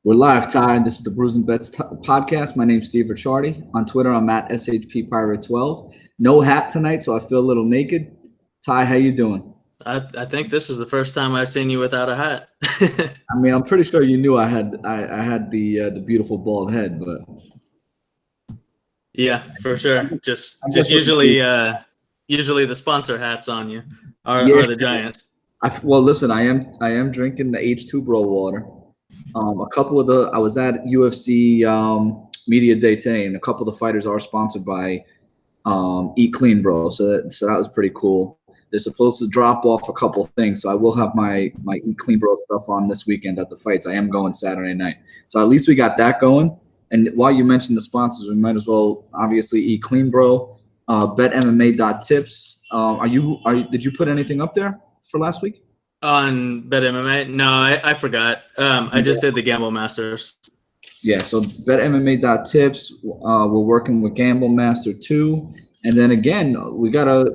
We're live, Ty. This is the Brews and Bets podcast. My name's Steve Ricciardi. On Twitter, I'm at SHPPirate12. No hat tonight, so I feel a little naked. Ty, how you doing? I think this is the first time I've seen you without a hat. I mean, I'm pretty sure you knew I had the beautiful bald head, but Yeah, for sure. Just just usually the sponsor hats on you Yeah. are the Giants. well, listen, I am drinking the H2 Bro water. I was at UFC Media Day today, and a couple of the fighters are sponsored by Eat Clean Bro, so that was pretty cool. They're supposed to drop off a couple things, so I will have my Eat Clean Bro stuff on this weekend at the fights. I am going Saturday night, so at least we got that going. And while you mentioned the sponsors, we might as well obviously Eat Clean Bro, BetMMA.tips. Did you put anything up there for last week? On BetMMA? No, I forgot. I just did the Gamble Masters. Yeah, so BetMMA.tips. We're working with Gamble Master 2. And then again, we gotta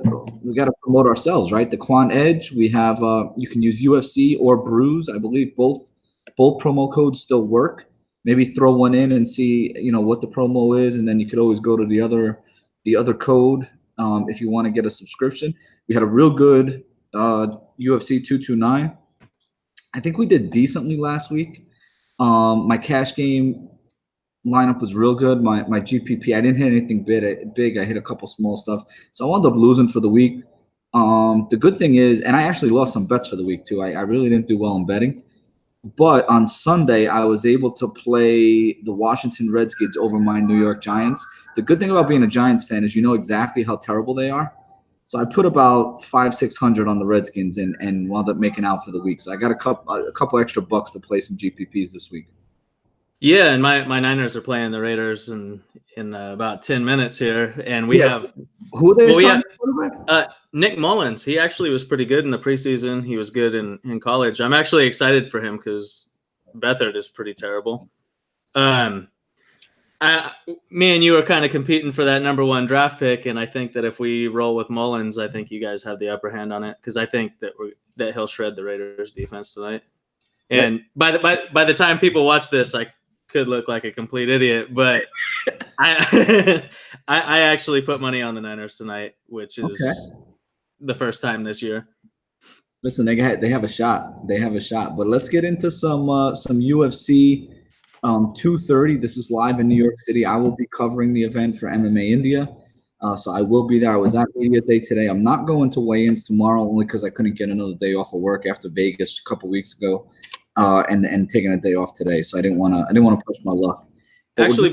promote ourselves, right? The Quant Edge. We have you can use UFC or Brews. I believe both promo codes still work. Maybe throw one in and see what the promo is, and then you could always go to the other code if you want to get a subscription. We had a real good UFC 229. I think we did decently last week. My cash game lineup was real good. My GPP, I didn't hit anything big. I hit a couple small stuff. So I wound up losing for the week. The good thing is, and I actually lost some bets for the week too. I really didn't do well in betting. But on Sunday, I was able to play the Washington Redskins over my New York Giants. The good thing about being a Giants fan is you know exactly how terrible they are. So I put about 500-600 on the Redskins and wound up making out for the week. So I got a couple extra bucks to play some GPPs this week. Yeah, and my Niners are playing the Raiders in about 10 minutes here, and we have who are they? Quarterback? Nick Mullins. He actually was pretty good in the preseason. He was good in college. I'm actually excited for him because Beathard is pretty terrible. Me and you are kind of competing for that number one draft pick, and I think that if we roll with Mullins, I think you guys have the upper hand on it because I think that he'll shred the Raiders defense tonight. And by the time people watch this, I could look like a complete idiot, but I actually put money on the Niners tonight, which is the first time this year. Listen, they have a shot. They have a shot. But let's get into some UFC 230. This is live in New York City. I will be covering the event for MMA India. So I will be there. I was at Media Day today. I'm not going to weigh-ins tomorrow only because I couldn't get another day off of work after Vegas a couple weeks ago. And taking a day off today, so I didn't want to push my luck. But actually,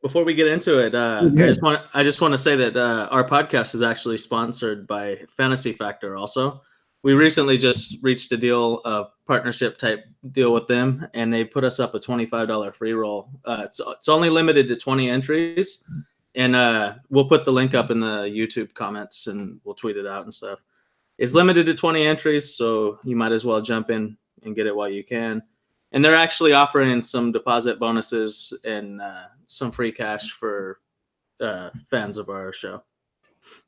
before we get into it, I just want to say that our podcast is actually sponsored by Fantasy Factor. Also, we recently just reached a partnership type deal with them, and they put us up a $25 free roll. It's only limited to 20 entries, and we'll put the link up in the YouTube comments, and we'll tweet it out and stuff. It's limited to 20 entries, so you might as well jump in and get it while you can. And they're actually offering some deposit bonuses and some free cash for fans of our show.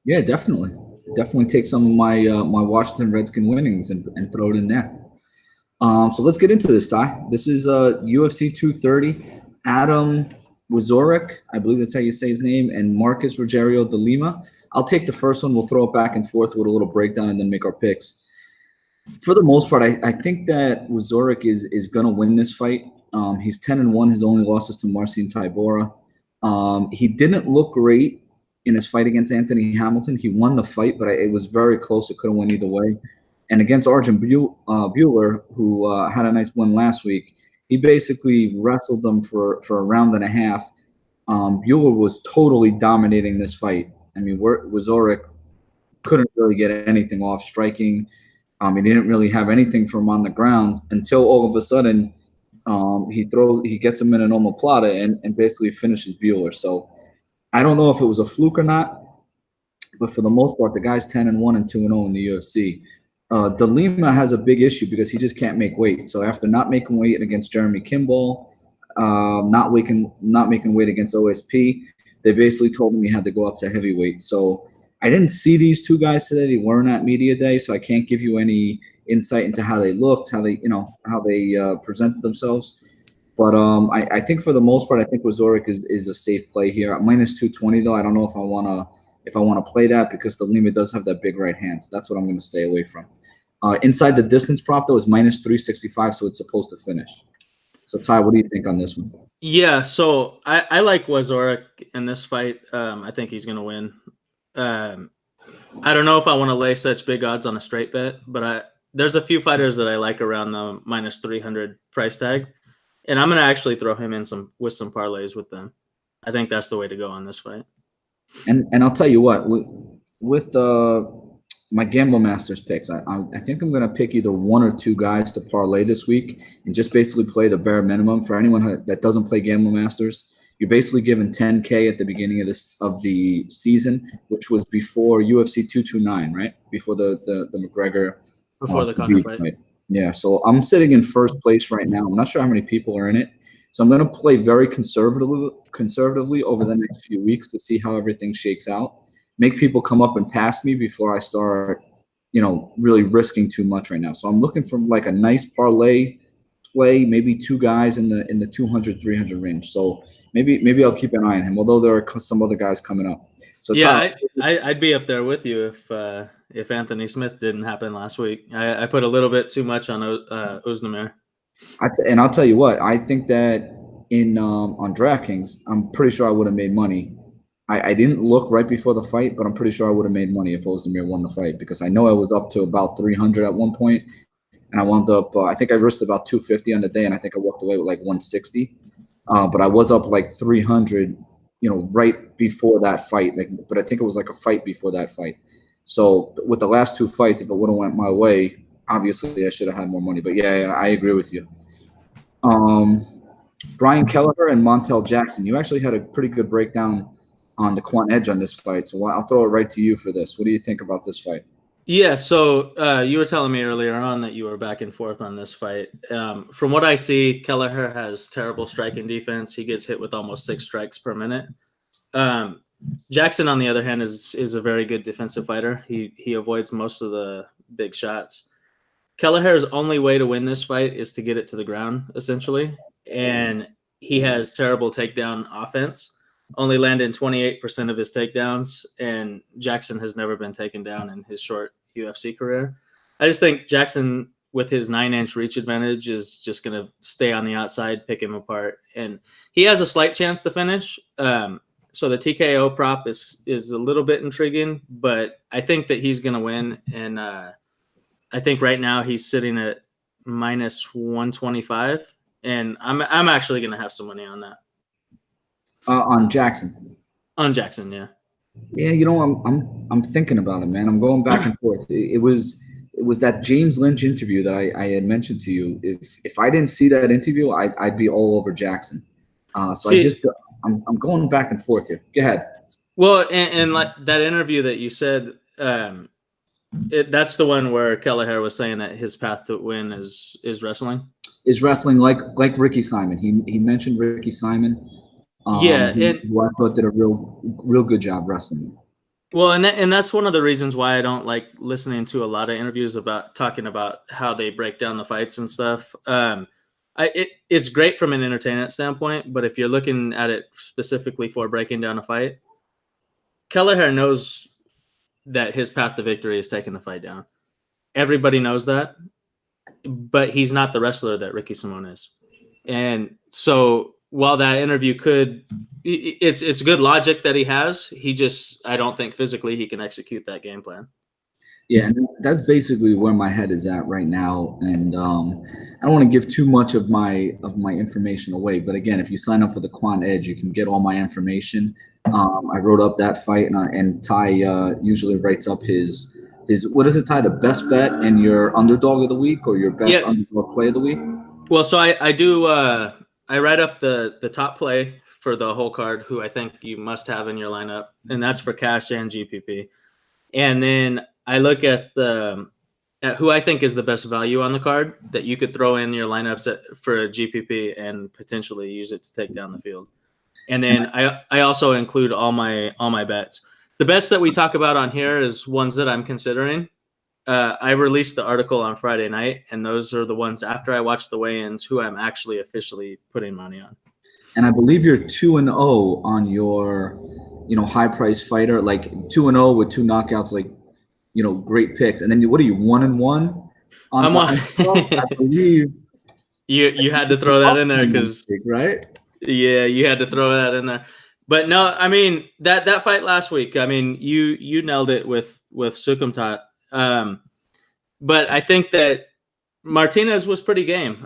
Yeah, definitely take some of my my Washington Redskin winnings and throw it in there. So let's get into this, Ty. This is UFC 230. Adam Wazorek, I believe that's how you say his name, and Marcus Rogerio de Lima. I'll take the first one. We'll throw it back and forth with a little breakdown and then make our picks. For the most part, I think that Wazorek is going to win this fight. He's 10-1. His only losses to Marcin Tybura. He didn't look great in his fight against Anthony Hamilton. He won the fight, but it was very close. It could have went either way. And against Arjun Buehler, who had a nice win last week, he basically wrestled them for a round and a half. Buehler was totally dominating this fight. I mean, Wazorek couldn't really get anything off striking. He didn't really have anything from on the ground until all of a sudden he gets him in an omoplata and basically finishes Buehler. So I don't know if it was a fluke or not, but for the most part, the guy's 10-1 and 2-0 in the UFC. De Lima has a big issue because he just can't make weight. So after not making weight against Jeremy Kimball, not making weight against OSP, they basically told him he had to go up to heavyweight. So I didn't see these two guys today. They weren't at Media Day, so I can't give you any insight into how they looked, how they presented themselves. But I think for the most part, I think Wazorek is a safe play here. At minus 220 though, I don't know if I wanna play that because the Lima does have that big right hand. So that's what I'm gonna stay away from. Inside the distance prop though is minus 365, so it's supposed to finish. So Ty, what do you think on this one? Yeah, so I like Wazorek in this fight. I think he's gonna win. I don't know if I want to lay such big odds on a straight bet, but there's a few fighters that I like around the minus 300 price tag, and I'm gonna actually throw him in with some parlays with them. I think that's the way to go on this fight. And I'll tell you what, with my Gamble Masters picks, I think I'm gonna pick either one or two guys to parlay this week and just basically play the bare minimum. For anyone that doesn't play Gamble Masters, you're basically given 10K at the beginning of the season, which was before UFC 229, right? Before the McGregor before the Conor fight. Yeah, so I'm sitting in first place right now. I'm not sure how many people are in it. So I'm going to play very conservatively over the next few weeks to see how everything shakes out. Make people come up and pass me before I start, really risking too much right now. So I'm looking for like a nice parlay play, maybe two guys in the 200, 300 range. So maybe I'll keep an eye on him, although there are some other guys coming up. So yeah, I'd be up there with you if Anthony Smith didn't happen last week. I put a little bit too much on Ozdemir. And I'll tell you what, I think that on DraftKings, I'm pretty sure I would have made money. I didn't look right before the fight, but I'm pretty sure I would have made money if Ozdemir won the fight because I know I was up to about 300 at one point, and I wound up. I think I risked about 250 on the day, and I think I walked away with like 160. But I was up like 300, right before that fight. But I think it was like a fight before that fight. So with the last two fights, if it would have went my way, obviously I should have had more money. But yeah, I agree with you. Brian Kelleher and Montel Jackson. You actually had a pretty good breakdown on the quant edge on this fight. So I'll throw it right to you for this. What do you think about this fight? Yeah, so you were telling me earlier on that you were back and forth on this fight. From what I see, Kelleher has terrible striking defense. He gets hit with almost 6 strikes per minute. Jackson, on the other hand, is a very good defensive fighter. He avoids most of the big shots. Kelleher's only way to win this fight is to get it to the ground, essentially. And he has terrible takedown offense, only landing 28% of his takedowns. And Jackson has never been taken down in his short UFC career. I just think Jackson, with his 9-inch reach advantage, is just going to stay on the outside, pick him apart. And he has a slight chance to finish. So the TKO prop is a little bit intriguing, but I think that he's going to win. And I think right now he's sitting at minus 125, and I'm actually going to have some money on that. On Jackson. On Jackson, yeah. Yeah, I'm thinking about it, man. I'm going back and forth. It was that James Lynch interview that I had mentioned to you. If I didn't see that interview, I'd be all over Jackson. I'm going back and forth here. Go ahead. Well, and like that interview that you said, that's the one where Kelleher was saying that his path to win is wrestling. Is wrestling like Ricky Simon. He mentioned Ricky Simon. Who I thought did a real good job wrestling. Well, and that's one of the reasons why I don't like listening to a lot of interviews about talking about how they break down the fights and stuff. It's great from an entertainment standpoint, but if you're looking at it specifically for breaking down a fight, Kelleher knows that his path to victory is taking the fight down. Everybody knows that, but he's not the wrestler that Ricky Simon is. And so while that interview it's good logic that he has, I don't think physically he can execute that game plan. Yeah, and that's basically where my head is at right now. And I don't want to give too much of my information away. But again, if you sign up for the Quant Edge, you can get all my information. I wrote up that fight, and Ty usually writes up his what is it, Ty? The best bet and your underdog of the week, or your best underdog play of the week? Well, so I do. I write up the top play for the whole card, who I think you must have in your lineup, and that's for cash and GPP. And then I look at who I think is the best value on the card that you could throw in your lineups for a GPP and potentially use it to take down the field. And then I also include all my bets. The bets that we talk about on here is ones that I'm considering. I released the article on Friday night, and those are the ones after I watched the weigh-ins who I'm actually officially putting money on. And I believe you're 2-0 on your, high price fighter, like 2-0 with 2 knockouts, like, great picks. And then what are you, 1-1 on? I'm on. I believe you had to throw that in there because right. Yeah, you had to throw that in there. But no, I mean that fight last week. I mean you nailed it with Sukumtat. But I think that Martinez was pretty game.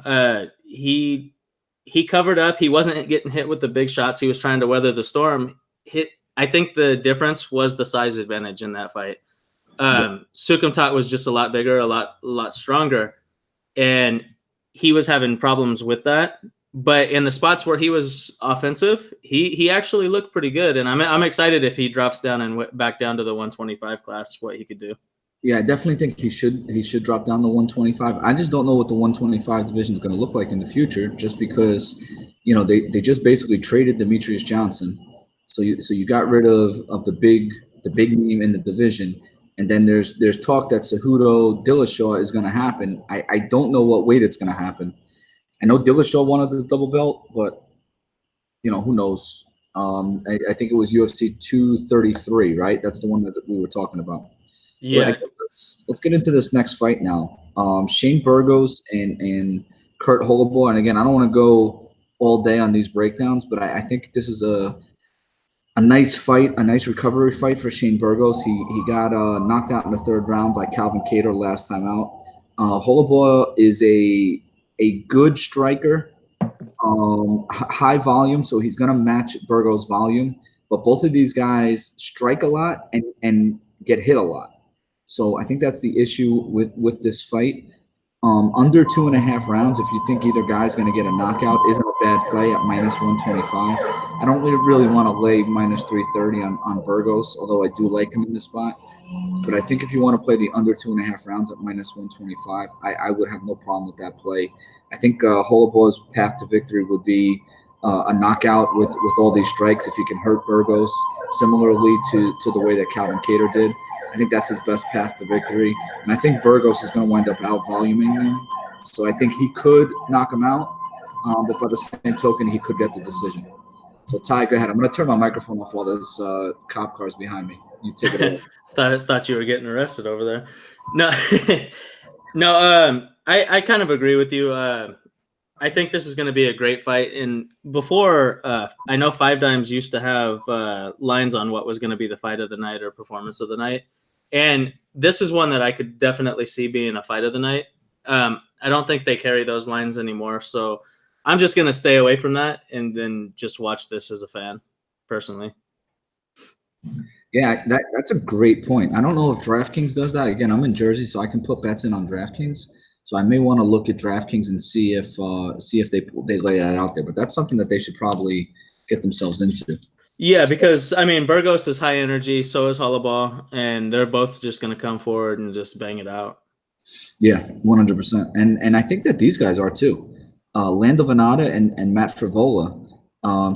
He covered up. He wasn't getting hit with the big shots. He was trying to weather the storm. I think the difference was the size advantage in that fight. Sukumtat was just a lot bigger, a lot stronger, and he was having problems with that. But in the spots where he was offensive, he actually looked pretty good, and I'm excited if he drops down and back down to the 125 class, what he could do. Yeah, I definitely think he should drop down to 125. I just don't know what the 125 division is going to look like in the future, just because, they just basically traded Demetrius Johnson, so you got rid of the big name in the division, and then there's talk that Cejudo Dillashaw is going to happen. I don't know what weight it's going to happen. I know Dillashaw wanted the double belt, but who knows? I think it was UFC 233, right? That's the one that we were talking about. Yeah. Let's get into this next fight now. Shane Burgos and Kurt Holobaugh. And again, I don't want to go all day on these breakdowns, but I think this is a nice fight, a nice recovery fight for Shane Burgos. He got knocked out in the 3rd round by Calvin Kattar last time out. Holobaugh is a good striker, high volume, so he's going to match Burgos' volume. But both of these guys strike a lot and get hit a lot. So I think that's the issue with this fight. Under 2.5 rounds, if you think either guy's going to get a knockout, isn't a bad play at -125. I don't really want to lay -330 on Burgos, although I do like him in this spot. But I think if you want to play the under 2.5 rounds at -125, I would have no problem with that play. I think Holobaugh's path to victory would be a knockout with all these strikes if he can hurt Burgos, similarly to the way that Calvin Kattar did. I think that's his best path to victory. And I think Burgos is going to wind up out-voluming him. So I think he could knock him out, but by the same token, he could get the decision. So, Ty, go ahead. I'm going to turn my microphone off while there's cop cars behind me. You take it away. Thought you were getting arrested over there. No, no. I kind of agree with you. I think this is going to be a great fight. And before, I know Five Dimes used to have lines on what was going to be the fight of the night or performance of the night. And this is one that I could definitely see being a fight of the night. I don't think they carry those lines anymore. So I'm just going to stay away from that and then just watch this as a fan, personally. Yeah, that's a great point. I don't know if DraftKings does that. Again, I'm in Jersey, so I can put bets in on DraftKings. So I may want to look at DraftKings and see if they lay that out there. But that's something that they should probably get themselves into. Yeah, because I mean Burgos is high energy, so is Holobaugh, and they're both just going to come forward and just bang it out. Yeah, 100%. And I think that these guys are too. Lando Venata and Matt Frivola,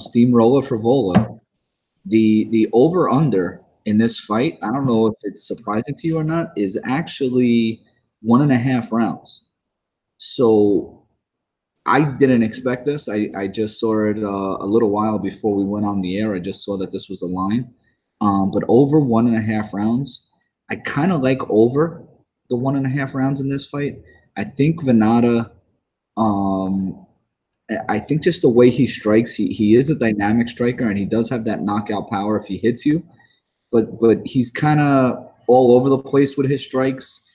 Steamroller Frivola. The over under in this fight, I don't know if it's surprising to you or not, is actually 1.5 rounds. So I didn't expect this. I just saw it a little while before we went on the air. I just saw that this was the line. But over 1.5 rounds, I kind of like over the 1.5 rounds in this fight. I think Venata, I think just the way he strikes, he is a dynamic striker, and he does have that knockout power if he hits you. But he's kind of all over the place with his strikes.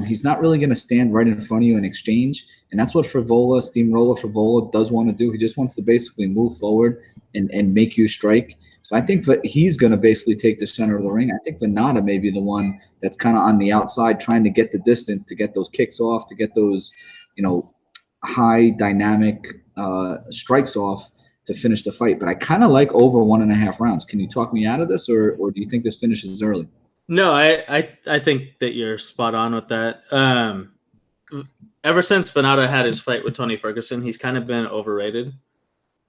He's not really going to stand right in front of you and exchange. And that's what Steamroller Frivola does want to do. He just wants to basically move forward and make you strike. So I think that he's going to basically take the center of the ring. I think Venata may be the one that's kind of on the outside trying to get the distance, to get those kicks off, to get those, high dynamic strikes off to finish the fight. But I kind of like over 1.5 rounds. Can you talk me out of this, or do you think this finishes early? No, I think that you're spot on with that. Ever since Venata had his fight with Tony Ferguson, he's kind of been overrated,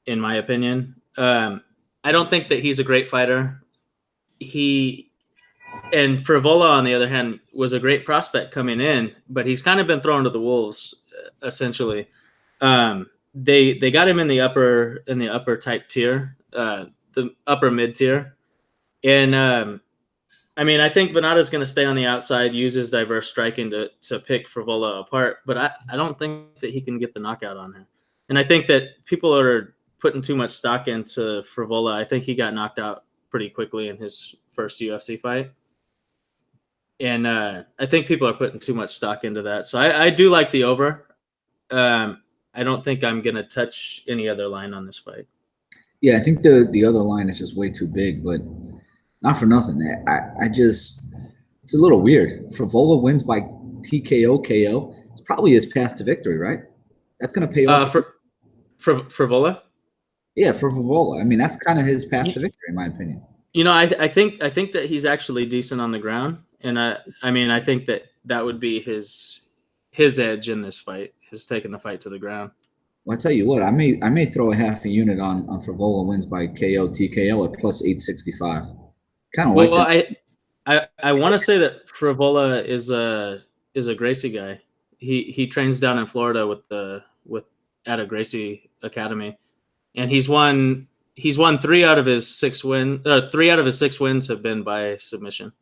in my opinion. I don't think that he's a great fighter. He and Frivola, on the other hand, was a great prospect coming in, but he's kind of been thrown to the wolves, essentially. They got him in the upper type tier, the upper mid tier, and I mean, I think Venata's going to stay on the outside, use his diverse striking to pick Frivola apart, but I don't think that he can get the knockout on him. And I think that people are putting too much stock into Frivola. I think he got knocked out pretty quickly in his first UFC fight. And I think people are putting too much stock into that. So I do like the over. I don't think I'm going to touch any other line on this fight. Yeah, I think the other line is just way too big, but not for nothing. I just, it's a little weird. Frivola wins by TKO KO. It's probably his path to victory, right? That's going to pay off. For Frivola? Yeah, for Frivola. I mean, that's kind of his path to victory, in my opinion. You know, I think that he's actually decent on the ground, and I mean, I think that would be his edge in this fight, is taking the fight to the ground. Well, I tell you what, I may throw a half a unit on Frivola wins by KO TKO at plus 865. Kind of like that. I want to say that Frivola is a Gracie guy. He trains down in Florida at a Gracie Academy, and he's won 3 out of his 6 wins. 3 out of his 6 wins have been by submission.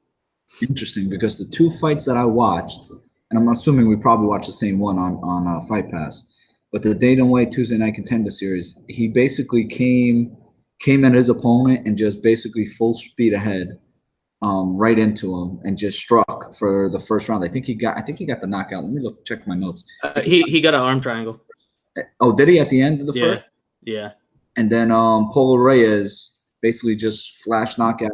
Interesting, because the 2 fights that I watched, and I'm assuming we probably watched the same one on Fight Pass, but the Dana White Tuesday Night Contender Series, he basically came at his opponent and just basically full speed ahead, right into him, and just struck for the first round. I think he got the knockout. Let me check my notes. He got an arm triangle. Oh, did he at the end of the first? Yeah. And then Polo Reyes basically just flash knockout,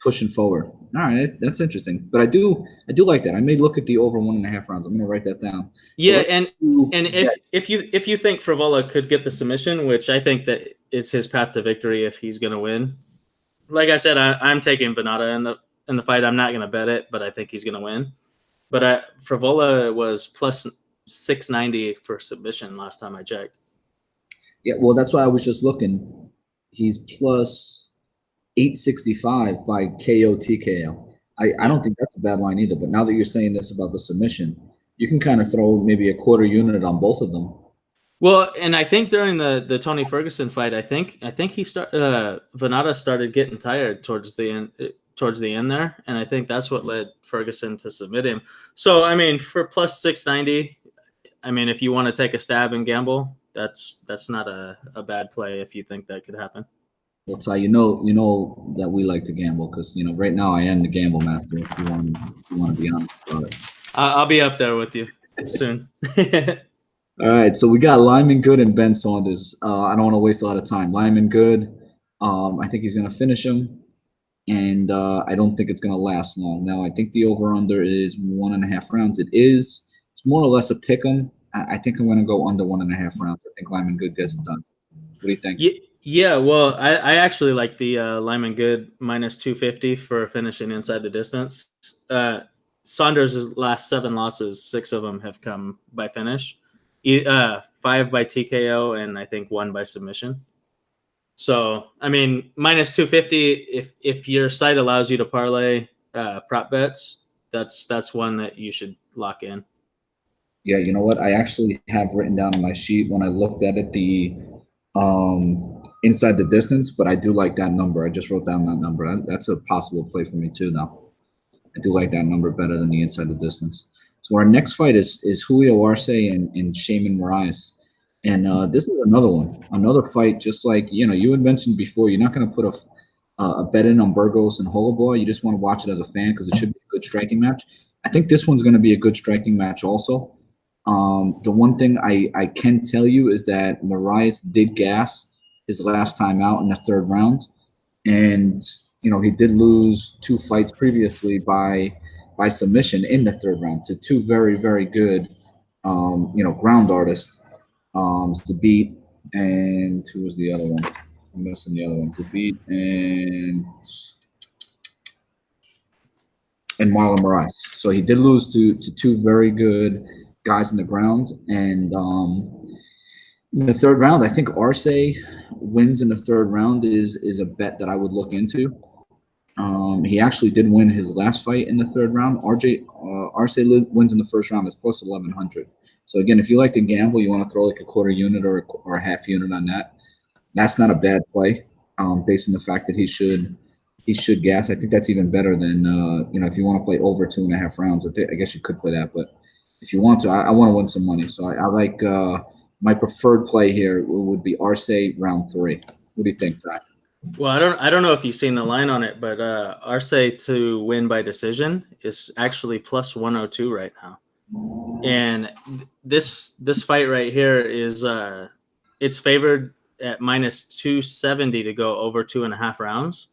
pushing forward. All right, that's interesting. But I do like that. I may look at the over 1.5 rounds. I'm gonna write that down. Yeah, so if you think Frivola could get the submission, which I think that it's his path to victory if he's gonna win. Like I said, I'm taking Venata in the fight. I'm not gonna bet it, but I think he's gonna win. But Frivola was plus 690 for submission last time I checked. Yeah, well, that's why I was just looking. He's plus 865 by KO TKO. I don't think that's a bad line either. But now that you're saying this about the submission, you can kind of throw maybe a quarter unit on both of them. Well, and I think during the Tony Ferguson fight, I think Venata started getting tired towards the end there, and I think that's what led Ferguson to submit him. So I mean, for plus 690, I mean, if you want to take a stab and gamble, that's not a bad play if you think that could happen. Well, Ty, you know that we like to gamble because right now I am the gamble master. If you want to be honest about it, I'll be up there with you soon. All right, so we got Lyman Good and Ben Saunders. I don't want to waste a lot of time. Lyman Good, I think he's going to finish him, and I don't think it's going to last long. Now, I think the over-under is 1.5 rounds. It's more or less a pick 'em. I think I'm going to go under 1.5 rounds. I think Lyman Good gets it done. What do you think? Yeah, well, I actually like the Lyman Good minus 250 for finishing inside the distance. Saunders' last 7 losses, 6 of them have come by finish. 5 by TKO and I think 1 by submission. So, I mean, minus 250, if your site allows you to parlay prop bets, that's one that you should lock in. Yeah, you know what? I actually have written down on my sheet when I looked at it the inside the distance, but I do like that number. I just wrote down that number. That's a possible play for me too now. I do like that number better than the inside the distance. So our next fight is Julio Arce and Shaman Moraes. And this is another fight, just like, you had mentioned before, you're not going to put a bet in on Burgos and Holoboy. You just want to watch it as a fan because it should be a good striking match. I think this one's going to be a good striking match also. The one thing I can tell you is that Moraes did gas his last time out in the 3rd round. And, he did lose 2 fights previously by submission in the 3rd round to 2 very, very good, ground artists to beat. And who was the other one? I'm missing the other one. To beat and Marlon Moraes. So he did lose to 2 very good guys in the ground. And in the 3rd round, I think Arce wins in the 3rd round is a bet that I would look into. He actually did win his last fight in the third round. Arce wins in the first round is plus 1100. So again, if you like to gamble, you want to throw like a quarter unit or a half unit on that. That's not a bad play, based on the fact that he should gas. I think that's even better than if you want to play over 2.5 rounds. I guess you could play that, but if you want to, I want to win some money. So I like my preferred play here would be Arce round 3. What do you think, Ty? Well, I don't know if you've seen the line on it, but Arce to win by decision is actually plus 102 right now. And this fight right here is it's favored at minus 270 to go over 2.5 rounds,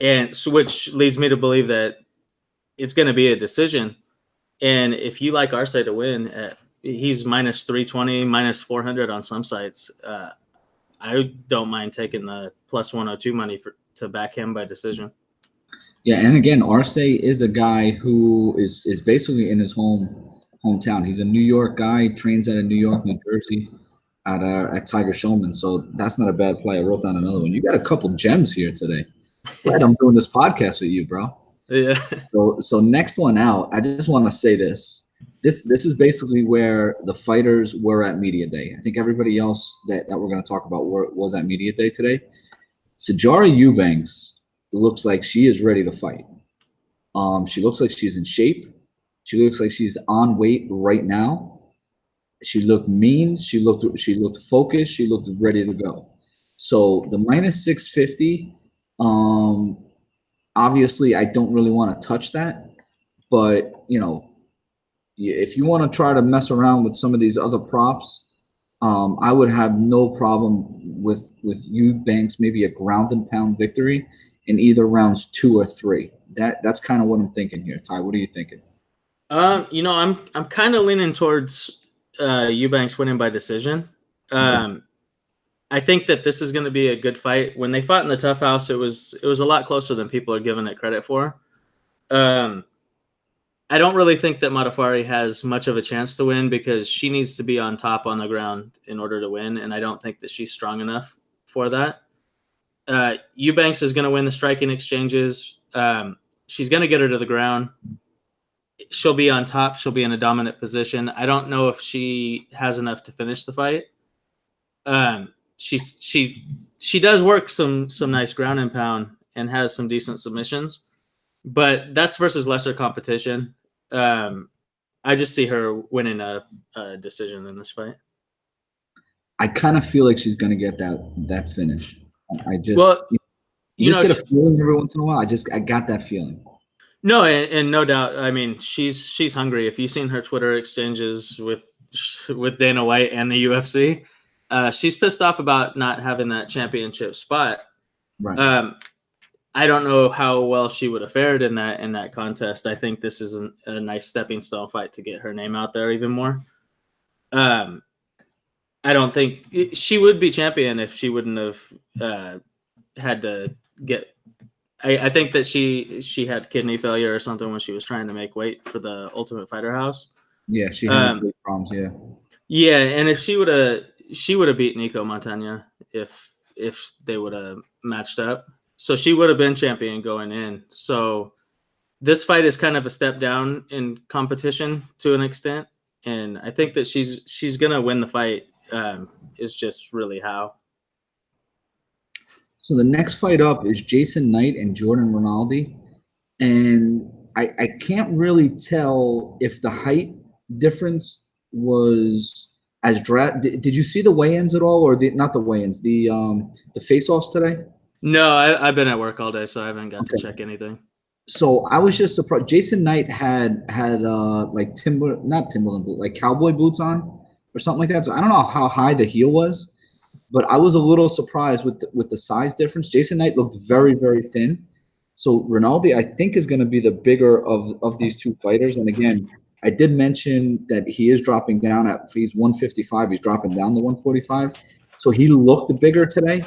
and so, which leads me to believe that it's going to be a decision. And if you like Arce to win, he's minus 320, minus 400 on some sites. I don't mind taking the plus 102 money to back him by decision. Yeah, and again, Arce is a guy who is basically in his hometown. He's a New York guy, trains out of New York, New Jersey, at Tiger Showman. So that's not a bad play. I wrote down another one. You got a couple gems here today. Glad I'm doing this podcast with you, bro. Yeah. So next one out, I just want to say this. This is basically where the fighters were at media day. I think everybody else that we're going to talk about was at media day today. Sijara Eubanks looks like she is ready to fight. She looks like she's in shape. She looks like she's on weight right now. She looked mean. She looked focused. She looked ready to go. So the minus 650. Obviously, I don't really want to touch that, but if you want to try to mess around with some of these other props, I would have no problem with Eubanks, maybe a ground and pound victory in either rounds 2 or 3. That's kind of what I'm thinking here. Ty, what are you thinking? I'm kind of leaning towards Eubanks winning by decision. Okay. I think that this is going to be a good fight. When they fought in the Tough House, it was a lot closer than people are giving it credit for. I don't really think that Modafferi has much of a chance to win because she needs to be on top on the ground in order to win, and I don't think that she's strong enough for that. Eubanks is going to win the striking exchanges. She's going to get her to the ground. She'll be on top. She'll be in a dominant position. I don't know if she has enough to finish the fight. She does work some nice ground and pound and has some decent submissions, but that's versus lesser competition. I just see her winning a decision in this fight. I kind of feel like she's going to get that finish. You just get a feeling every once in a while. I got that feeling. No, and no doubt. I mean, she's hungry. If you've seen her Twitter exchanges with Dana White and the UFC, she's pissed off about not having that championship spot. Right. I don't know how well she would have fared in that contest. I think this is a nice stepping stone fight to get her name out there even more. I don't think she would be champion if she wouldn't have had to get. I think that she had kidney failure or something when she was trying to make weight for the Ultimate Fighter House. Yeah, she had problems. Yeah. Yeah, and if she would have beat Nico Montagna if they would have matched up. So she would have been champion going in. So this fight is kind of a step down in competition to an extent, and I think that she's gonna win the fight. Is just really how. So the next fight up is Jason Knight and Jordan Rinaldi, and I can't really tell if the height difference was as Did you see the weigh-ins at all, or not the weigh-ins, the face-offs today? No, I've been at work all day, so I haven't got to check anything. So I was just surprised. Jason Knight had like not Timberland boot, like cowboy boots on or something like that. So I don't know how high the heel was, but I was a little surprised with the size difference. Jason Knight looked very, very thin. So Rinaldi, I think, is going to be the bigger of these two fighters. And again, I did mention that he is dropping down he's 155. He's dropping down to 145. So he looked bigger today.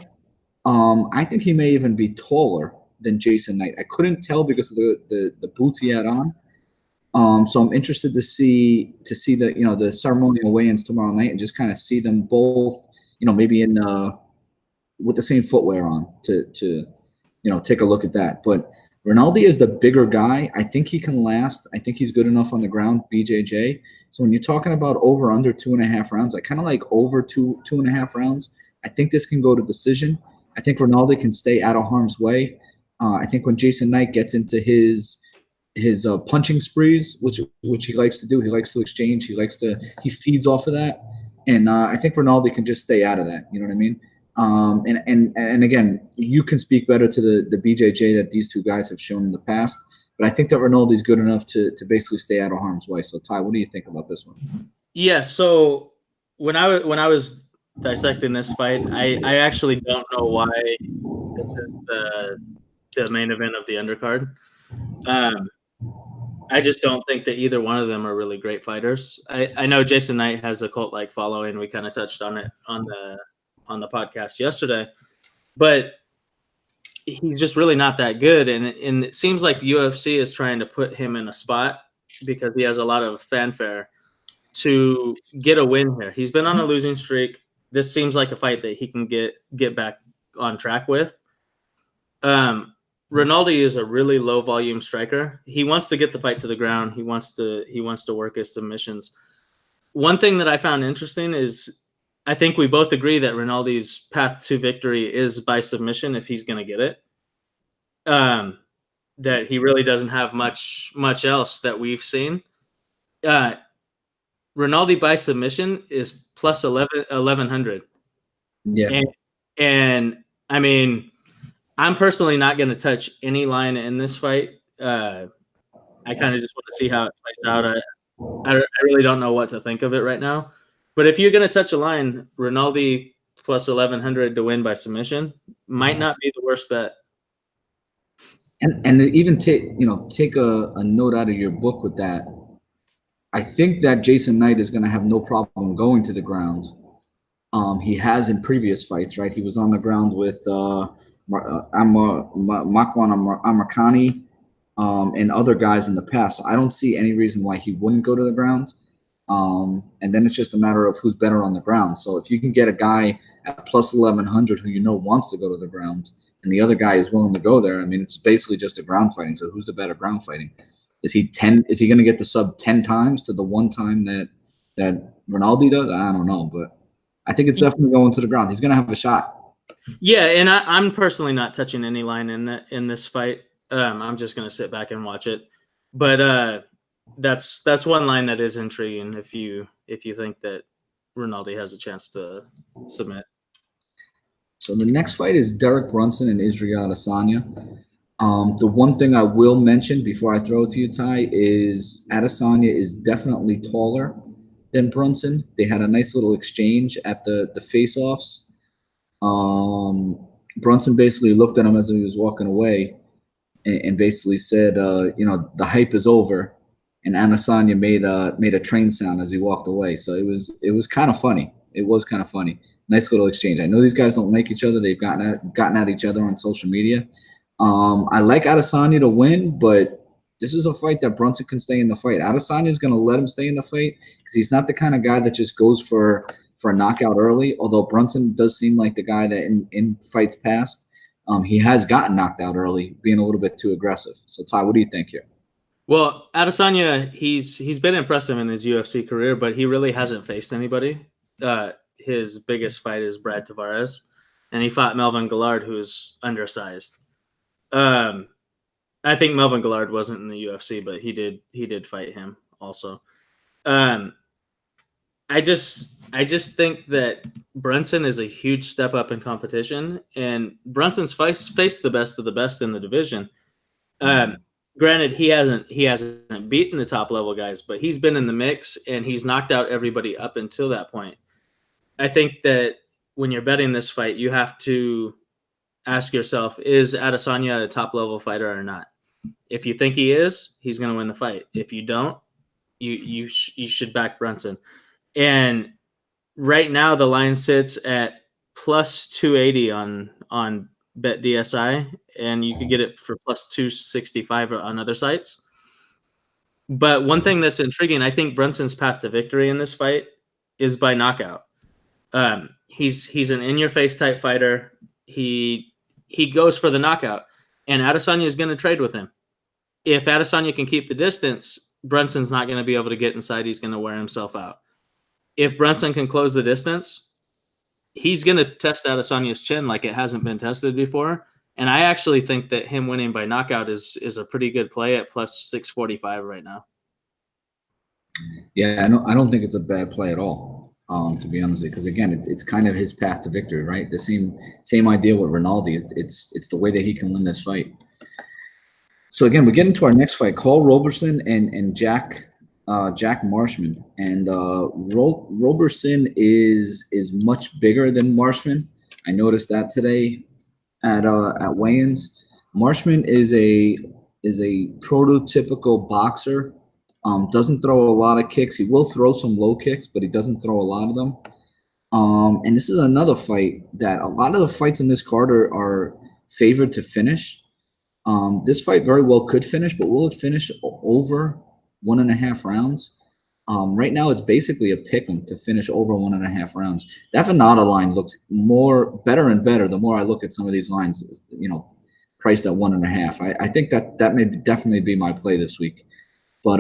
I think he may even be taller than Jason Knight. I couldn't tell because of the boots he had on. So I'm interested to see the ceremonial weigh-ins tomorrow night and just kind of see them both, maybe in with the same footwear on to take a look at that. But Rinaldi is the bigger guy. I think he can last. I think he's good enough on the ground, BJJ. So when you're talking about over under 2.5 rounds, I kind of like over 2.5 rounds. I think this can go to decision. I think Rinaldi can stay out of harm's way. I think when Jason Knight gets into his punching sprees, which he likes to do, he likes to exchange. He feeds off of that, and I think Rinaldi can just stay out of that. You know what I mean? And again, you can speak better to the BJJ that these two guys have shown in the past. But I think that Rinaldi's good enough to basically stay out of harm's way. So Ty, what do you think about this one? Yeah. So when I was dissecting this fight, I actually don't know why this is the main event of the undercard. I just don't think that either one of them are really great fighters. I know Jason Knight has a cult-like following. We kind of touched on it on the podcast yesterday, but he's just really not that good. And it seems like the UFC is trying to put him in a spot because he has a lot of fanfare to get a win here. He's been on a losing streak. This seems like a fight that he can get back on track with. Rinaldi is a really low volume striker. He wants to get the fight to the ground. He wants to work his submissions. One thing that I found interesting is I think we both agree that Rinaldi's path to victory is by submission if he's going to get it. That he really doesn't have much else that we've seen. Rinaldi by submission is plus 1100. Yeah. And I mean, I'm personally not going to touch any line in this fight. I kind of just want to see how it plays out. I really don't know what to think of it right now. But if you're going to touch a line, Rinaldi plus 1100 to win by submission might not be the worst bet. And even take a note out of your book with that. I think that Jason Knight is going to have no problem going to the ground. He has in previous fights, right? He was on the ground with Makwan Amirkhani and other guys in the past. So I don't see any reason why he wouldn't go to the ground. And then it's just a matter of who's better on the ground. So if you can get a guy at plus 1100 who wants to go to the ground, and the other guy is willing to go there, I mean, it's basically just a ground fighting. So who's the better ground fighting? Is he going to get the sub 10 times to the one time that Rinaldi does? I don't know, but I think it's definitely going to the ground. He's going to have a shot. Yeah, and I'm personally not touching any line in this fight. I'm just going to sit back and watch it. But that's one line that is intriguing if you think that Rinaldi has a chance to submit. So the next fight is Derek Brunson and Israel Adesanya. The one thing I will mention before I throw it to you, Ty, is Adesanya is definitely taller than Brunson. They had a nice little exchange at the face-offs. Brunson basically looked at him as he was walking away and basically said, the hype is over. And Adesanya made a train sound as he walked away. So it was kind of funny. It was kind of funny. Nice little exchange. I know these guys don't like each other. They've gotten at each other on social media. I like Adesanya to win, but this is a fight that Brunson can stay in the fight. Adesanya is going to let him stay in the fight because he's not the kind of guy that just goes for a knockout early, although Brunson does seem like the guy that in fights past, he has gotten knocked out early, being a little bit too aggressive. So, Ty, what do you think here? Well, Adesanya, he's been impressive in his UFC career, but he really hasn't faced anybody. His biggest fight is Brad Tavares, and he fought Melvin Guillard, who's undersized. I think Melvin Guillard wasn't in the UFC, but he did fight him also. I just think that Brunson is a huge step up in competition, and Brunson's faced the best of the best in the division. Granted, he hasn't beaten the top level guys, but he's been in the mix and he's knocked out everybody up until that point. I think that when you're betting this fight, you have to ask yourself, is Adesanya a top level fighter or not? If you think he is, he's going to win the fight. If you don't, you should back Brunson. And right now the line sits at plus 280 on Bet DSI, and you could get it for plus 265 on other sites. But one thing that's intriguing, I think Brunson's path to victory in this fight is by knockout. He's an in-your-face type fighter. He goes for the knockout. and Adesanya is going to trade with him. If Adesanya can keep the distance, Brunson's not going to be able to get inside. He's going to wear himself out. If Brunson can close the distance, he's going to test Adesanya's chin like it hasn't been tested before. And I actually think that him winning by knockout is a pretty good play at plus 645 right now. Yeah, I don't think it's a bad play at all, to be honest with you, because again, it's kind of his path to victory, right? The same idea with Rinaldi. It's the way that he can win this fight. So again, we get into our next fight: Carl Roberson and Jack Marshman. And Roberson is much bigger than Marshman. I noticed that today at weigh-ins. Marshman is a prototypical boxer. Doesn't throw a lot of kicks. He will throw some low kicks, but he doesn't throw a lot of them. And this is another fight that a lot of the fights in this card are favored to finish. This fight very well could finish, but will it finish over 1.5 rounds? Right now, it's basically a pick 'em to finish over 1.5 rounds. That Venata line looks better and better the more I look at some of these lines, priced at 1.5. I think that may definitely be my play this week. But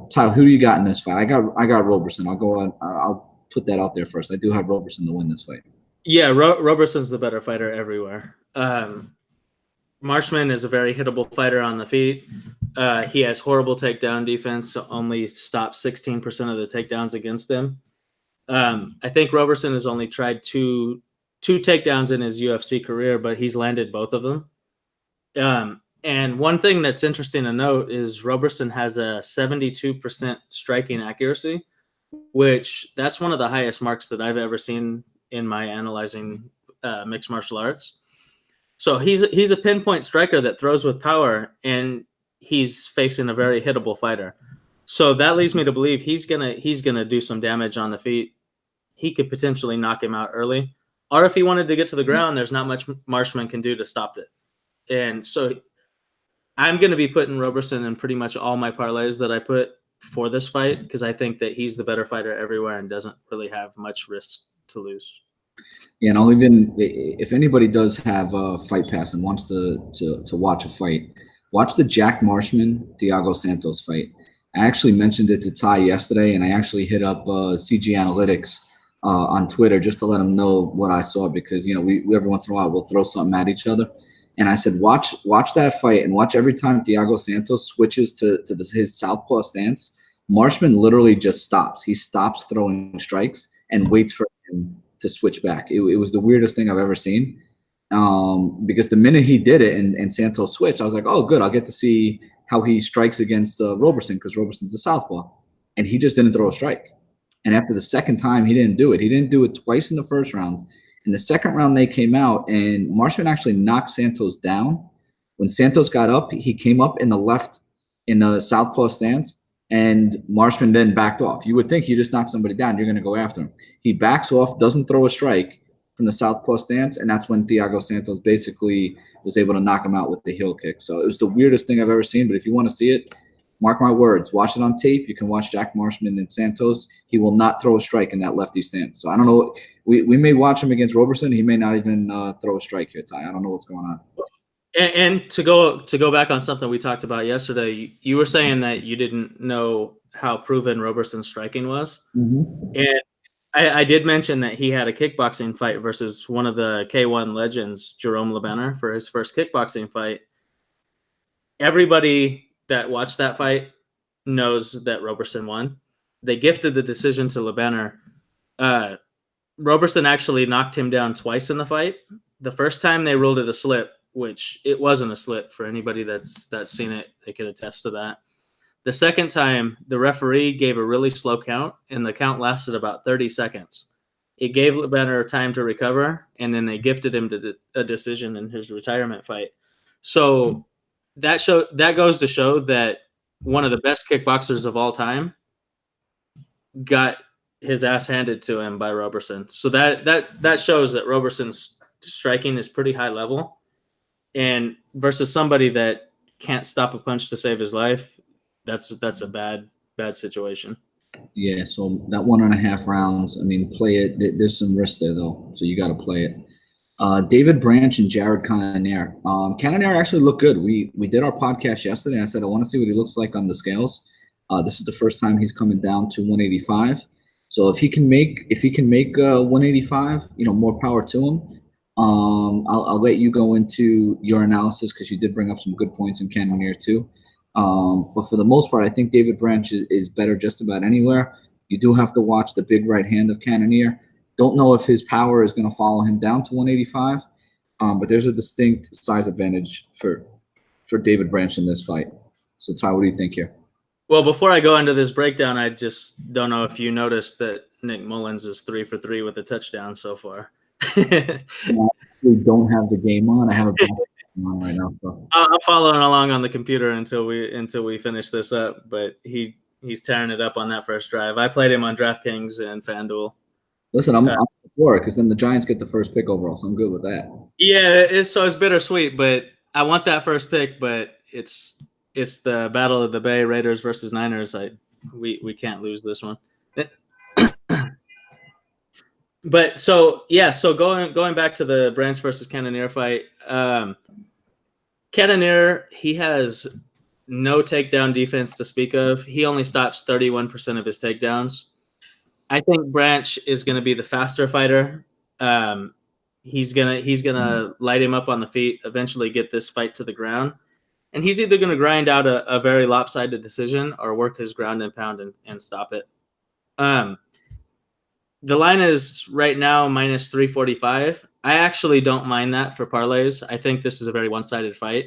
Tyler, who do you got in this fight? I got Roberson. I'll go on. I'll put that out there first. I do have Roberson to win this fight. Yeah, Roberson's the better fighter everywhere. Marshman is a very hittable fighter on the feet. He has horrible takedown defense, so only stops 16% of the takedowns against him. I think Roberson has only tried two takedowns in his UFC career, but he's landed both of them. And one thing that's interesting to note is Roberson has a 72% striking accuracy, which that's one of the highest marks that I've ever seen in my analyzing mixed martial arts. So he's a pinpoint striker that throws with power, and he's facing a very hittable fighter. So that leads me to believe he's gonna do some damage on the feet. He could potentially knock him out early, or if he wanted to get to the ground, there's not much Marshman can do to stop it. And so I'm going to be putting Roberson in pretty much all my parlays that I put for this fight because I think that he's the better fighter everywhere and doesn't really have much risk to lose. Yeah, and I'll even if anybody does have a Fight Pass and wants to watch a fight, watch the Jack Marshman Thiago Santos fight. I actually mentioned it to Ty yesterday, and I actually hit up CG Analytics on Twitter just to let him know what I saw because we every once in a while we'll throw something at each other. And I said, watch that fight and watch every time Thiago Santos switches to his southpaw stance. Marshman literally just stops. He stops throwing strikes and waits for him to switch back. It was the weirdest thing I've ever seen because the minute he did it and Santos switched, I was like, oh, good. I'll get to see how he strikes against Roberson because Roberson's a southpaw. And he just didn't throw a strike. And after the second time, he didn't do it. He didn't do it twice in the first round. In the second round, they came out, and Marshman actually knocked Santos down. When Santos got up, he came up in the southpaw stance, and Marshman then backed off. You would think you just knock somebody down, you're going to go after him. He backs off, doesn't throw a strike from the southpaw stance, and that's when Thiago Santos basically was able to knock him out with the heel kick. So it was the weirdest thing I've ever seen, but if you want to see it, mark my words. Watch it on tape. You can watch Jack Marshman and Santos. He will not throw a strike in that lefty stance. So I don't know. We may watch him against Roberson. He may not even throw a strike here, Ty. I don't know what's going on. And to go back on something we talked about yesterday, you were saying that you didn't know how proven Roberson's striking was. Mm-hmm. And I did mention that he had a kickboxing fight versus one of the K1 legends, Jerome LeBenner, for his first kickboxing fight. Everybody that watched that fight knows that Roberson won. They gifted the decision to LeBenner. Roberson actually knocked him down twice in the fight. The first time they ruled it a slip, which it wasn't a slip for anybody that's seen it. They could attest to that. The second time, the referee gave a really slow count, and the count lasted about 30 seconds. It gave LeBenner time to recover, and then they gifted him to a decision in his retirement fight. So that goes to show that one of the best kickboxers of all time got his ass handed to him by Roberson. So that shows that Roberson's striking is pretty high level, and versus somebody that can't stop a punch to save his life, that's a bad situation. Yeah, so that 1.5 rounds, I mean, play it. There's some risk there, though, so you got to play it. David Branch and Jared Cannonier. Cannonier actually looked good. We did our podcast yesterday. I said I want to see what he looks like on the scales. This is the first time he's coming down to 185. So if he can make 185, more power to him. I'll let you go into your analysis because you did bring up some good points in Cannonier too. But for the most part, I think David Branch is better just about anywhere. You do have to watch the big right hand of Cannonier. Don't know if his power is going to follow him down to 185, but there's a distinct size advantage for David Branch in this fight. So, Ty, what do you think here? Well, before I go into this breakdown, I just don't know if you noticed that Nick Mullins is 3 for 3 with a touchdown so far. I actually don't have the game on. I have a game on right now. So. I'm following along on the computer until we finish this up, but he's tearing it up on that first drive. I played him on DraftKings and FanDuel. Listen, I'm for it because then the Giants get the first pick overall, so I'm good with that. Yeah, it's bittersweet, but I want that first pick, but it's the battle of the Bay, Raiders versus Niners. We can't lose this one. But so going back to the Branch versus Cannonier fight, Cannonier, he has no takedown defense to speak of. He only stops 31% of his takedowns. I think Branch is going to be the faster fighter. He's gonna light him up on the feet, eventually get this fight to the ground, and he's either going to grind out a very lopsided decision or work his ground and pound and stop it. The line is right now minus 345. I actually don't mind that for parlays. I think this is a very one-sided fight.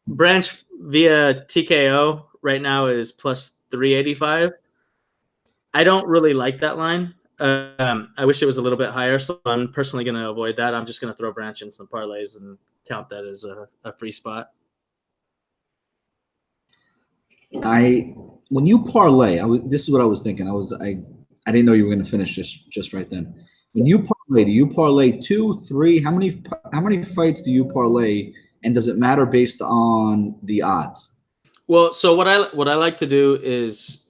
Branch via TKO right now is plus 385. I don't really like that line. I wish it was a little bit higher, so I'm personally going to avoid that. I'm just going to throw Branch in some parlays and count that as a free spot. When you parlay, this is what I was thinking. I didn't know you were going to finish just right then. When you parlay, do you parlay 2, 3? How many fights do you parlay, and does it matter based on the odds? Well, so what I like to do is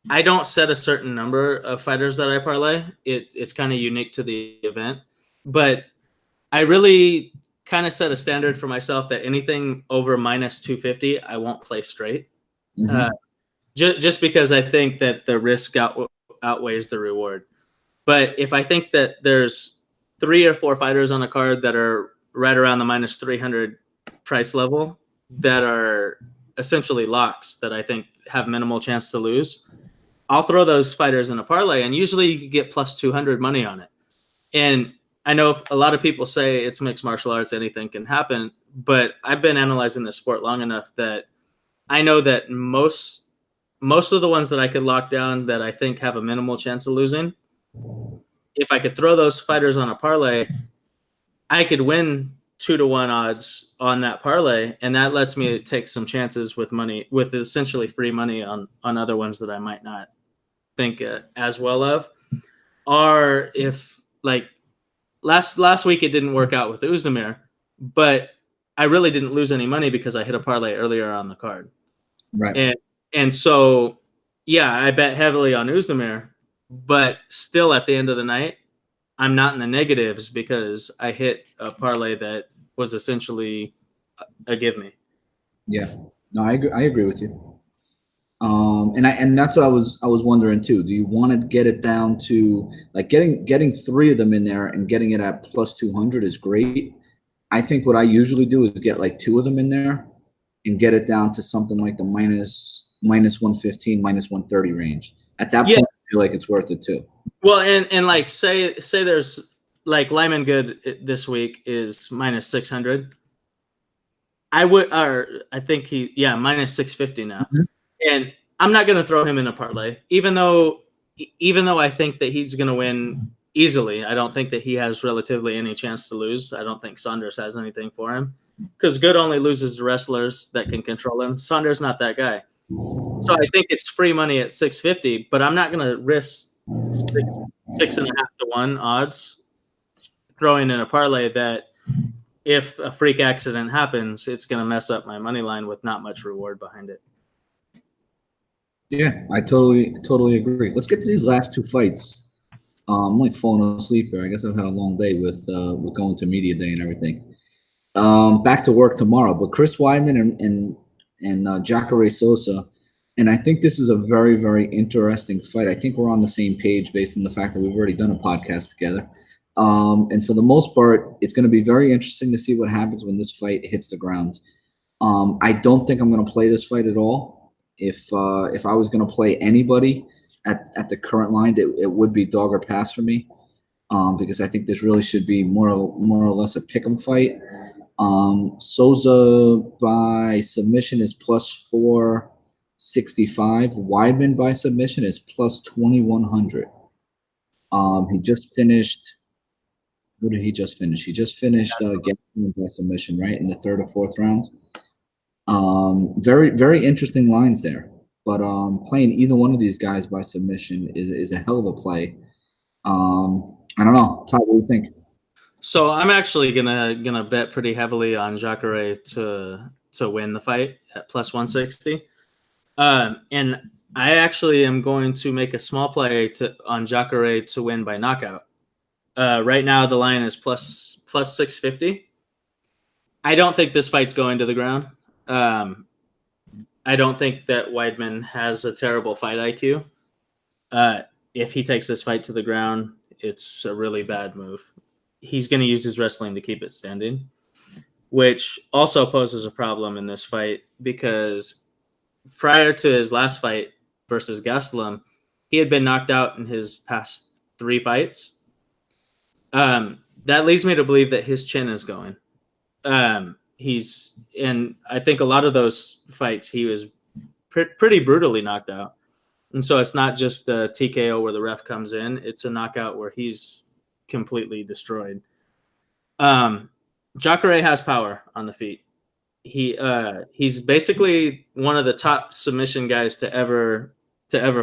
I don't set a certain number of fighters that I parlay. It's kind of unique to the event, but I really kind of set a standard for myself that anything over minus 250, I won't play straight. Mm-hmm. Just because I think that the risk outweighs the reward. But if I think that there's 3 or 4 fighters on a card that are right around the minus 300 price level that are essentially locks that I think have minimal chance to lose, I'll throw those fighters in a parlay, and usually you can get plus 200 money on it. And I know a lot of people say it's mixed martial arts, anything can happen, but I've been analyzing the sport long enough that I know that most of the ones that I could lock down that I think have a minimal chance of losing, if I could throw those fighters on a parlay, I could win 2-to-1 odds on that parlay, and that lets me take some chances with essentially free money on other ones that I might not think as well of. Or if like last week it didn't work out with Uzdemir, but I really didn't lose any money because I hit a parlay earlier on the card. Right. And so, yeah, I bet heavily on Uzdemir, but still at the end of the night, I'm not in the negatives because I hit a parlay that was essentially a give me. Yeah, no, I agree with you. And that's what I was wondering too. Do you want to get it down to like getting 3 of them in there and getting it at plus 200 is great. I think what I usually do is get like 2 of them in there and get it down to something like the minus 115, minus 130 range. At that point, I feel like it's worth it too. Well, and like say there's like Lyman Good this week is minus 600. I think minus 650 now. Mm-hmm. And I'm not going to throw him in a parlay, even though I think that he's going to win easily. I don't think that he has relatively any chance to lose. I don't think Saunders has anything for him because Good only loses to wrestlers that can control him. Saunders not that guy. So I think it's free money at 650, but I'm not going to risk 6.5 to 1 odds throwing in a parlay that if a freak accident happens, it's going to mess up my money line with not much reward behind it. Yeah, I totally agree. Let's get to these last 2 fights. I'm like falling asleep here. I guess I've had a long day with going to media day and everything. Back to work tomorrow. But Chris Weidman and Jacare Sosa, and I think this is a very, very interesting fight. I think we're on the same page based on the fact that we've already done a podcast together. And for the most part, it's going to be very interesting to see what happens when this fight hits the ground. I don't think I'm going to play this fight at all. If I was going to play anybody at the current line, it would be dog or pass for me, because I think this really should be more or less a pick'em fight. Souza by submission is plus 465. Weidman by submission is plus 2100. He just finished. Who did he just finish? He just finished Gastelum by submission, right, in the third or fourth round. Very, very interesting lines there. But playing either one of these guys by submission is a hell of a play. I don't know. Todd, what do you think? So I'm actually gonna bet pretty heavily on Jacare to win the fight at plus 160. And I actually am going to make a small play on Jacare to win by knockout. Right now the line is plus 650. I don't think this fight's going to the ground. I don't think that Weidman has a terrible fight IQ. If he takes this fight to the ground, it's a really bad move. He's going to use his wrestling to keep it standing, which also poses a problem in this fight because prior to his last fight versus Gastelum, he had been knocked out in his past 3 fights. That leads me to believe that his chin is going. And I think a lot of those fights he was pretty brutally knocked out. And so it's not just a TKO where the ref comes in, it's a knockout where he's completely destroyed. Jacare has power on the feet. He's basically one of the top submission guys to ever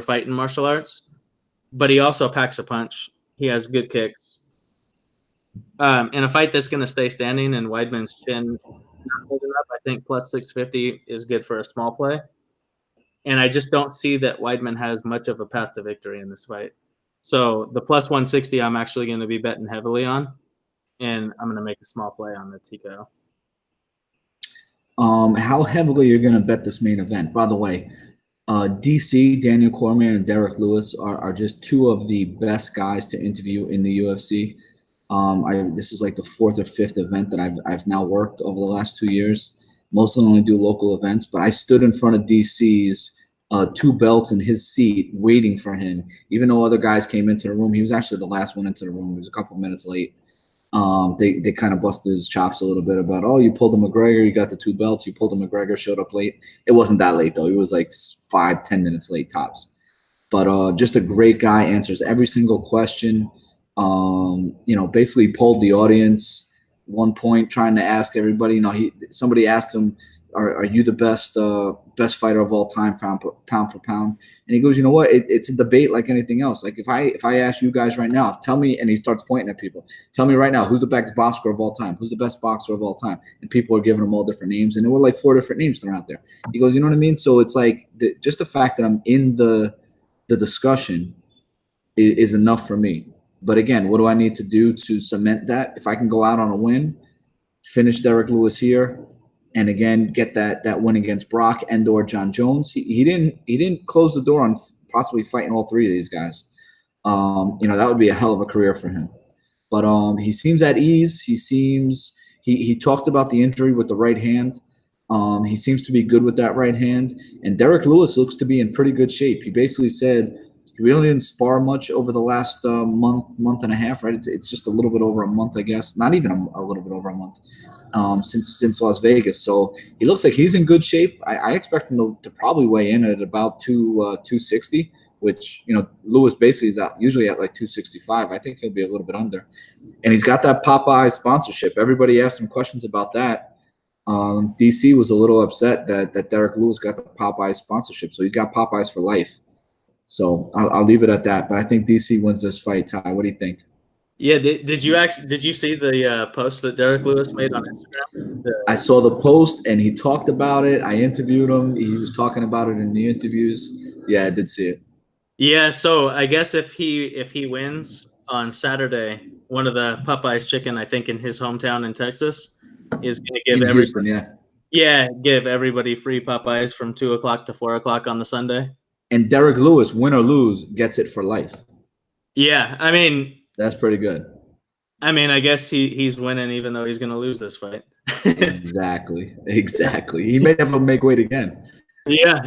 fight in martial arts, but he also packs a punch. He has good kicks. In a fight that's going to stay standing and Weidman's chin not holding up, I think plus 650 is good for a small play. And I just don't see that Weidman has much of a path to victory in this fight. So the plus 160, I'm actually going to be betting heavily on, and I'm going to make a small play on the TKO. How heavily you're going to bet this main event? By the way, DC, Daniel Cormier, and Derek Lewis are just 2 of the best guys to interview in the UFC. This is like the 4th or 5th event that I've now worked over the last 2 years. Mostly only do local events, but I stood in front of DC's 2 belts in his seat waiting for him. Even though other guys came into the room, he was actually the last one into the room. He was a couple minutes late. They kind of busted his chops a little bit about, oh, you pulled a McGregor, you got the 2 belts, you pulled a McGregor, showed up late. It wasn't that late though. He was like 5-10 minutes late tops. But just a great guy, answers every single question. Basically polled the audience. One point trying to ask everybody, somebody asked him, are you the best fighter of all time, pound for pound? And he goes, you know what? It's a debate like anything else. Like if I ask you guys right now, tell me, and he starts pointing at people, tell me right now, who's the best boxer of all time? Who's the best boxer of all time? And people are giving him all different names, and there were like 4 different names thrown out there. He goes, you know what I mean? So it's like just the fact that I'm in the discussion is enough for me. But again, what do I need to do to cement that? If I can go out on a win, finish Derek Lewis here, and again get that win against Brock and/or John Jones, he didn't close the door on possibly fighting all 3 of these guys. That would be a hell of a career for him. But he seems at ease. He talked about the injury with the right hand. He seems to be good with that right hand. And Derek Lewis looks to be in pretty good shape. He basically said he really didn't spar much over the last month and a half, right? It's just a little bit over a month, I guess. Not even a little bit over a month since Las Vegas. So he looks like he's in good shape. I expect him to probably weigh in at about 260, which, Lewis basically is usually at like 265. I think he'll be a little bit under. And he's got that Popeye sponsorship. Everybody asked him questions about that. DC was a little upset that Derek Lewis got the Popeye sponsorship. So he's got Popeyes for life. So I'll leave it at that. But I think DC wins this fight. Ty, what do you think? Yeah, did you see the post that Derek Lewis made on Instagram? I saw the post and he talked about it. I interviewed him. He was talking about it in the interviews. Yeah, I did see it. Yeah, so I guess if he wins, on Saturday, one of the Popeyes chicken, I think in his hometown in Texas, is going to give In Houston, give everybody free Popeyes from 2 o'clock to 4 o'clock on the Sunday. And Derek Lewis, win or lose, gets it for life. Yeah, I mean, that's pretty good. I mean, I guess he's winning even though he's going to lose this fight. Exactly. He may never make weight again. Yeah,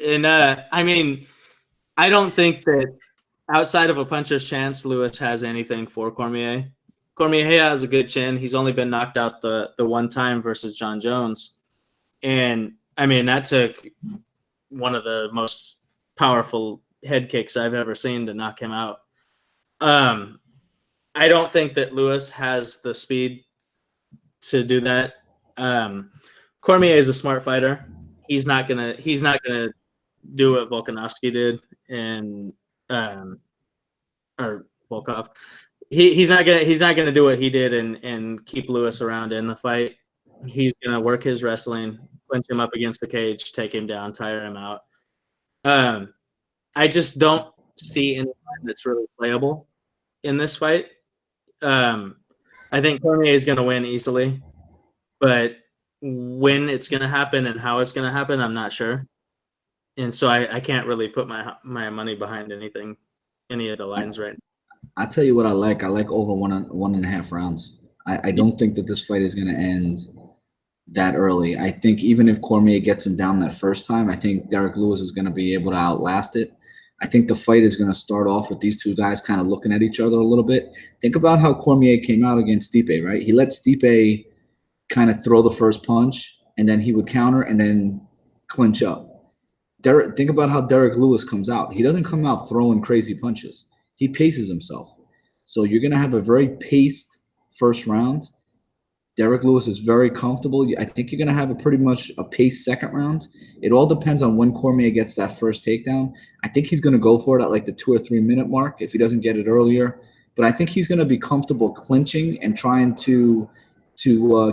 and I mean, I don't think that outside of a puncher's chance, Lewis has anything for Cormier. Cormier has a good chin. He's only been knocked out the one time versus John Jones, and I mean that took one of the most powerful head kicks I've ever seen to knock him out. I don't think that Lewis has the speed to do that. Cormier is a smart fighter. He's not gonna do what Volkanovski did and or Volkov. He's not gonna do what he did and keep Lewis around in the fight. He's gonna work his wrestling, clinch him up against the cage, take him down, tire him out. I just don't see anyone that's really playable in this fight. I think Cormier is gonna win easily, but when it's gonna happen and how it's gonna happen, I'm not sure. And so I can't really put my money behind any of the lines right now. I tell you what I like. I like over 1.5 rounds. I don't think that this fight is going to end that early. I think even if Cormier gets him down that first time, I think Derek Lewis is going to be able to outlast it. I think the fight is going to start off with these two guys kind of looking at each other a little bit. Think about how Cormier came out against Stipe, right? He let Stipe kind of throw the first punch, and then he would counter and then clinch up. Think about how Derek Lewis comes out. He doesn't come out throwing crazy punches. He paces himself. So you're going to have a very paced first round. Derek Lewis is very comfortable. I think you're going to have a pretty much a paced second round. It all depends on when Cormier gets that first takedown. I think he's going to go for it at like the 2 or 3 minute mark if he doesn't get it earlier. But I think he's going to be comfortable clinching and trying to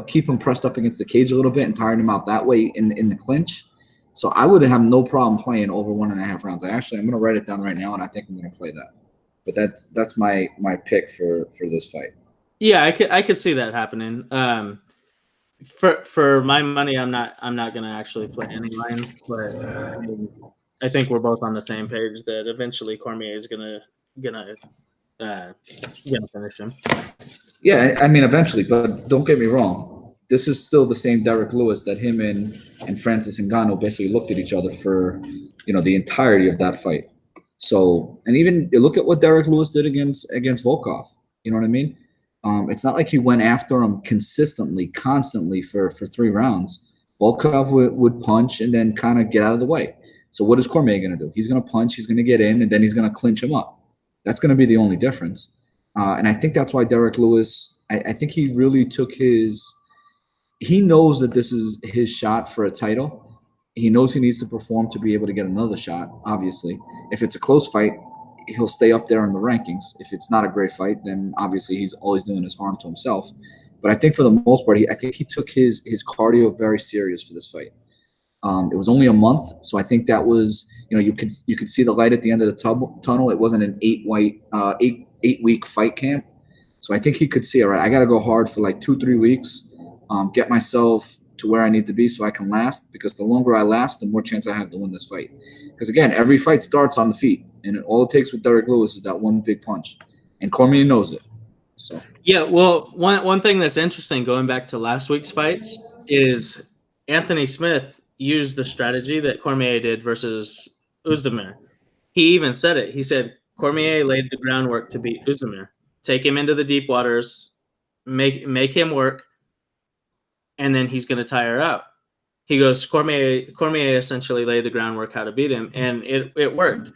keep him pressed up against the cage a little bit and tiring him out that way in the clinch. So I would have no problem playing over 1.5 rounds. I'm going to write it down right now, and I think I'm going to play that. But that's my pick for this fight. Yeah, I could see that happening. For my money, I'm not going to actually play any line, but I think we're both on the same page that eventually Cormier is gonna finish him. Yeah, I mean eventually, but don't get me wrong. This is still the same Derek Lewis that him and Francis Ngannou basically looked at each other for, the entirety of that fight. So, and even look at what Derek Lewis did against Volkov. You know what I mean? It's not like he went after him constantly for 3 rounds. Volkov would punch and then kind of get out of the way. So what is Cormier going to do? He's going to punch, he's going to get in, and then he's going to clinch him up. That's going to be the only difference. And I think that's why Derek Lewis, I think he really took he knows that this is his shot for a title. He knows he needs to perform to be able to get another shot, obviously. If it's a close fight, he'll stay up there in the rankings. If it's not a great fight, then obviously he's always doing his harm to himself. But I think for the most part, I think he took his cardio very serious for this fight. It was only a month, so I think that was, you could see the light at the end of the tunnel. It wasn't an 8-week fight camp. So I think he could see, all right, I got to go hard for like 2-3 weeks, get myself to where I need to be so I can last, because the longer I last, the more chance I have to win this fight. Because again, every fight starts on the feet, and all it takes with Derek Lewis is that one big punch, and Cormier knows it. So yeah, well, one thing that's interesting going back to last week's fights is Anthony Smith used the strategy that Cormier did versus Oezdemir. He even said it. He said Cormier laid the groundwork to beat Oezdemir. Take him into the deep waters, make him work, and then he's going to tire out. He goes, Cormier essentially laid the groundwork how to beat him, and it worked.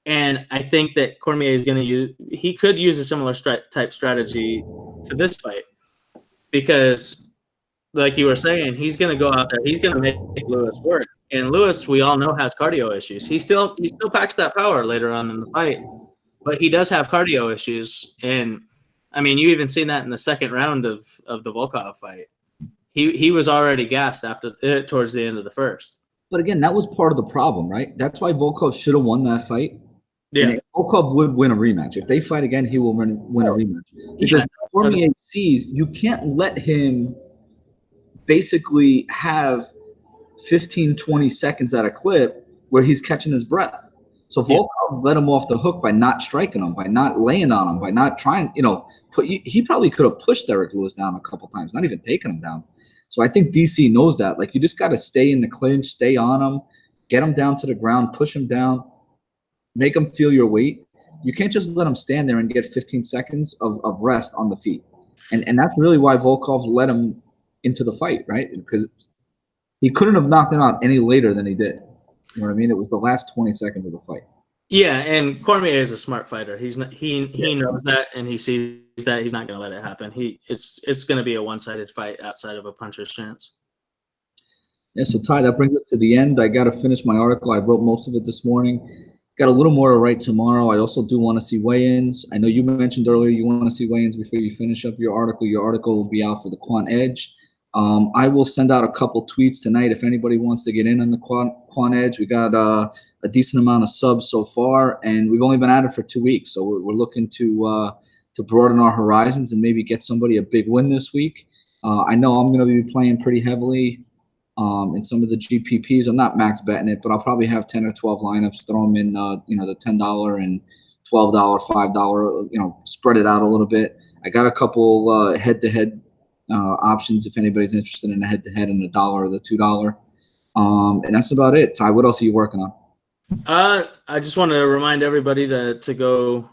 And I think that Cormier is going to he could use a similar type strategy to this fight, because like you were saying, he's going to go out there, he's going to make Lewis work. And Lewis, we all know, has cardio issues. He still packs that power later on in the fight, but he does have cardio issues. And I mean, you even seen that in the second round of the Volkov fight. He was already gassed towards the end of the first. But again, that was part of the problem, right? That's why Volkov should have won that fight. Yeah. And Volkov would win a rematch. If they fight again, he will win a rematch. Because Cormier sees you can't let him basically have 15, 20 seconds at a clip where he's catching his breath. So Volkov let him off the hook by not striking him, by not laying on him, by not trying, he probably could have pushed Derek Lewis down a couple times, not even taking him down. So I think DC knows that. Like, you just got to stay in the clinch, stay on him, get him down to the ground, push him down, make him feel your weight. You can't just let him stand there and get 15 seconds of rest on the feet. And that's really why Volkov let him into the fight, right? Because he couldn't have knocked him out any later than he did. You know what I mean? It was the last 20 seconds of the fight. Yeah, and Cormier is a smart fighter. He knows that, and he sees that. He's not going to let it happen. It's going to be a one-sided fight outside of a puncher's chance. Yeah, so Ty, that brings us to the end. I got to finish my article. I wrote most of it this morning. Got a little more to write tomorrow. I also do want to see weigh-ins. I know you mentioned earlier you want to see weigh-ins before you finish up your article. Your article will be out for the Quant Edge. I will send out a couple tweets tonight if anybody wants to get in on the Quant Edge. We got a decent amount of subs so far, and we've only been at it for 2 weeks. So we're looking to broaden our horizons and maybe get somebody a big win this week. I know I'm going to be playing pretty heavily in some of the GPPs. I'm not max betting it, but I'll probably have 10 or 12 lineups, throw them in, the $10 and $12, $5, spread it out a little bit. I got a couple head-to-head options if anybody's interested in a head-to-head and $1 or the $2. And that's about it. Ty, what else are you working on? I just want to remind everybody to go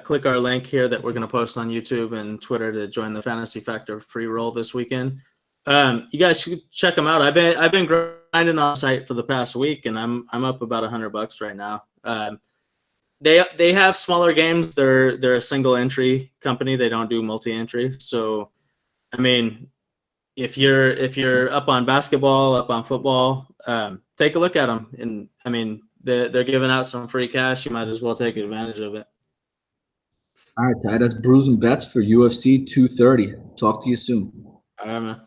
click our link here that we're going to post on YouTube and Twitter to join the Fantasy Factor free roll this weekend. You guys should check them out. I've been grinding on the site for the past week, and I'm up about $100 right now. They have smaller games. They're a single entry company. They don't do multi-entry. So, I mean, if you're up on basketball, up on football, take a look at them. And I mean, they're giving out some free cash. You might as well take advantage of it. All right, Ty, that's Brews and Bets for UFC 230. Talk to you soon. All right, man.